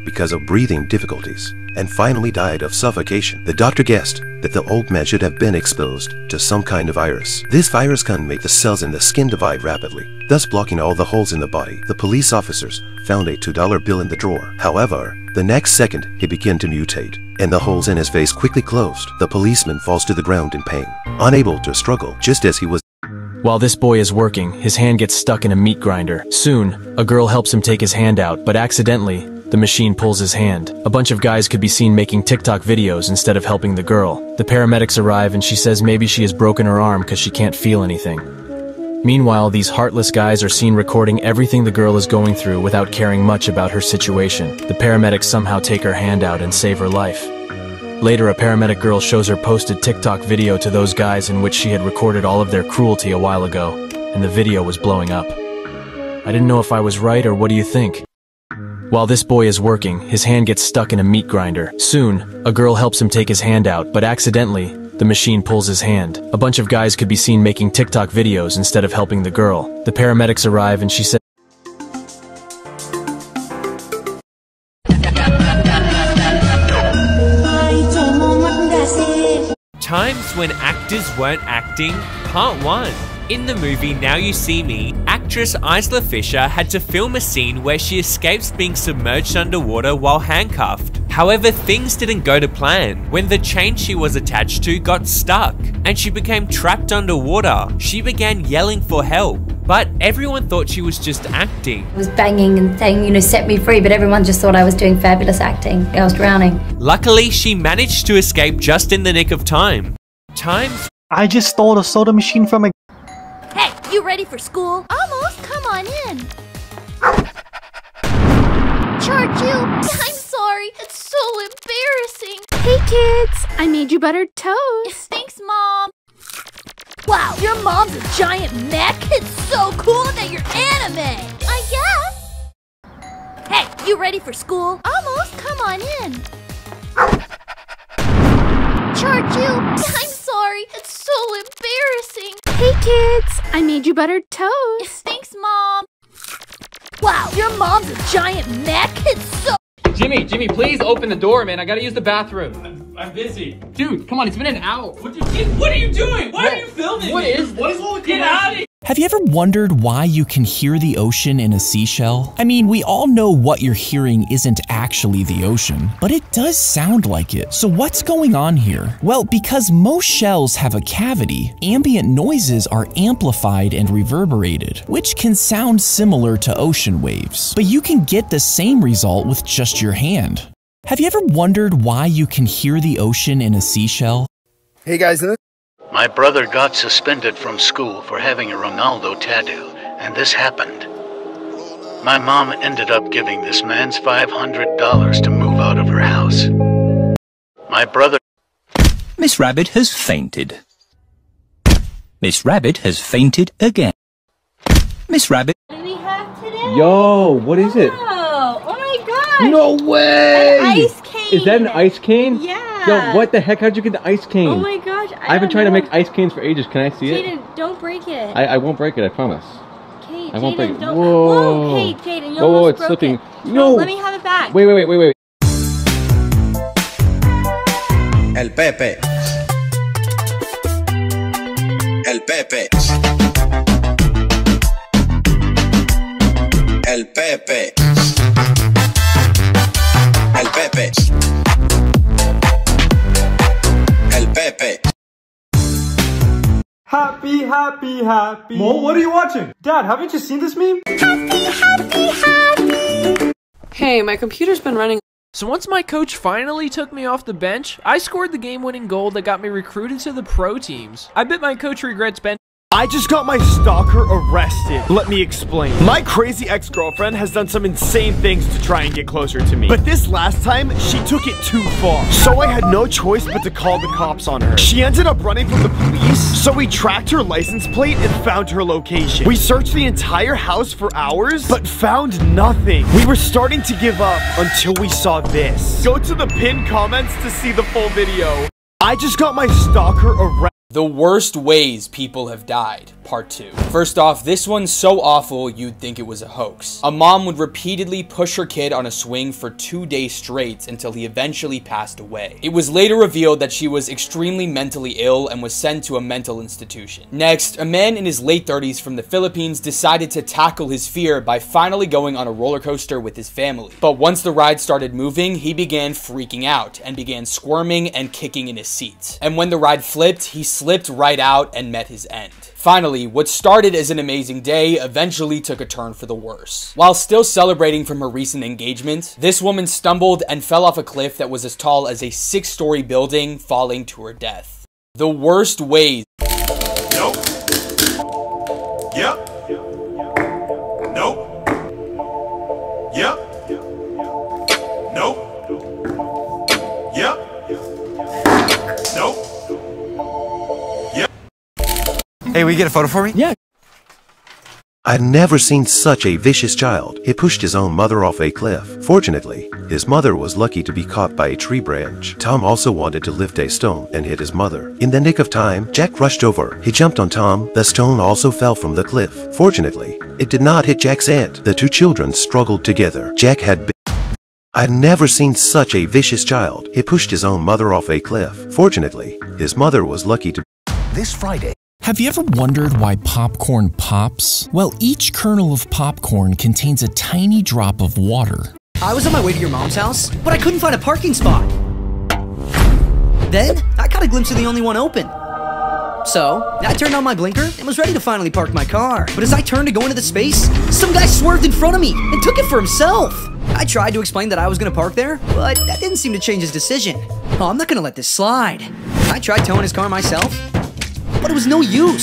because of breathing difficulties and finally died of suffocation. The doctor guessed that the old man should have been exposed to some kind of virus. This virus can make the cells in the skin divide rapidly, thus blocking all the holes in the body. The police officers found a $2 bill in the drawer. However, the next second he began to mutate, and the holes in his face quickly closed. The policeman falls to the ground in pain, unable to struggle, just as he was. While this boy is working, his hand gets stuck in a meat grinder. Soon, a girl helps him take his hand out, but accidentally, the machine pulls his hand. A bunch of guys could be seen making TikTok videos instead of helping the girl. The paramedics arrive and she says maybe she has broken her arm because she can't feel anything. Meanwhile, these heartless guys are seen recording everything the girl is going through without caring much about her situation. The paramedics somehow take her hand out and save her life. Later, a paramedic girl shows her posted TikTok video to those guys in which she had recorded all of their cruelty a while ago, and the video was blowing up. I didn't know if I was right, or what do you think? While this boy is working, his hand gets stuck in a meat grinder. Soon, a girl helps him take his hand out, but accidentally, the machine pulls his hand. A bunch of guys could be seen making TikTok videos instead of helping the girl. The paramedics arrive and she says, Times when actors weren't acting, Part 1. In the movie Now You See Me, actress Isla Fisher had to film a scene where she escapes being submerged underwater while handcuffed. However, things didn't go to plan when the chain she was attached to got stuck and she became trapped underwater. She began yelling for help, but everyone thought she was just acting. I was banging and saying, set me free, but everyone just thought I was doing fabulous acting. I was drowning. Luckily, she managed to escape just in the nick of time. I just stole a soda machine from a... Hey, you ready for school? Almost, come on in. Charge you? I'm sorry, it's so embarrassing. Hey kids, I made you buttered toast. Thanks, Mom. Wow, your mom's a giant mech? It's so cool that you're anime. I guess. Hey, you ready for school? Almost, come on in. Charge you? I'm sorry, it's so embarrassing. Hey kids, I made you buttered toast. Thanks, Mom. Wow, your mom's a giant mech? It's so... Jimmy, please open the door, man. I gotta use the bathroom. I'm busy. Dude, come on, it's been an hour. What are you doing? Why are you filming What me? is all the Get out of here! Have you ever wondered why you can hear the ocean in a seashell? I mean, we all know what you're hearing isn't actually the ocean, but it does sound like it. So what's going on here? Well, because most shells have a cavity, ambient noises are amplified and reverberated, which can sound similar to ocean waves. But you can get the same result with just your hand. Have you ever wondered why you can hear the ocean in a seashell? Hey guys, my brother got suspended from school for having a Ronaldo tattoo, and this happened. My mom ended up giving this man's $500 to move out of her house. My brother... Miss Rabbit has fainted. Miss Rabbit has fainted again. Miss Rabbit... What do we have today? Yo, what is it? Oh my gosh! No way! An ice cane! Is that an ice cane? Yeah! Yo, what the heck? How'd you get the ice cane? Oh my gosh, I've been trying to make ice canes for ages. Can I see it? Jaden, don't break it. I won't break it, I promise. Okay, I won't break it. don't. Whoa! Hey, Jaden, you Whoa, almost it's broke slipping. it. No! Let me have it back. Wait. El Pepe. El Pepe. El Pepe. El Pepe. El Pepe. Happy. Mo, what are you watching? Dad, haven't you seen this meme? Happy. Hey, my computer's been running. So once my coach finally took me off the bench, I scored the game-winning goal that got me recruited to the pro teams. I bet my coach regrets bench. I just got my stalker arrested. Let me explain. My crazy ex-girlfriend has done some insane things to try and get closer to me. But this last time, she took it too far. So I had no choice but to call the cops on her. She ended up running from the police, so we tracked her license plate and found her location. We searched the entire house for hours, but found nothing. We were starting to give up until we saw this. Go to the pinned comments to see the full video. I just got my stalker arrested. The worst ways people have died, part 2. First off, this one's so awful you'd think it was a hoax. A mom would repeatedly push her kid on a swing for 2 days straight until he eventually passed away. It was later revealed that she was extremely mentally ill and was sent to a mental institution. Next, a man in his late 30s from the Philippines decided to tackle his fear by finally going on a roller coaster with his family. But once the ride started moving, he began freaking out and began squirming and kicking in his seat. And when the ride flipped, he slipped right out and met his end. Finally, what started as an amazing day eventually took a turn for the worse. While still celebrating from her recent engagement, this woman stumbled and fell off a cliff that was as tall as a 6-story building, falling to her death. The worst ways. Nope. Yep. Nope. Yep. Nope. Yep. Nope. Hey, will you get a photo for me? Yeah. I'd never seen such a vicious child. He pushed his own mother off a cliff. Fortunately, his mother was lucky to be caught by a tree branch. Tom also wanted to lift a stone and hit his mother. In the nick of time, Jack rushed over. He jumped on Tom. The stone also fell from the cliff. Fortunately, it did not hit Jack's aunt. The two children struggled together. Jack had been... I'd never seen such a vicious child. He pushed his own mother off a cliff. Fortunately, his mother was lucky to... This Friday. Have you ever wondered why popcorn pops? Well, each kernel of popcorn contains a tiny drop of water. I was on my way to your mom's house, but I couldn't find a parking spot. Then, I caught a glimpse of the only one open. So, I turned on my blinker and was ready to finally park my car. But as I turned to go into the space, some guy swerved in front of me and took it for himself. I tried to explain that I was going to park there, but that didn't seem to change his decision. Oh, I'm not going to let this slide. I tried towing his car myself, but it was no use.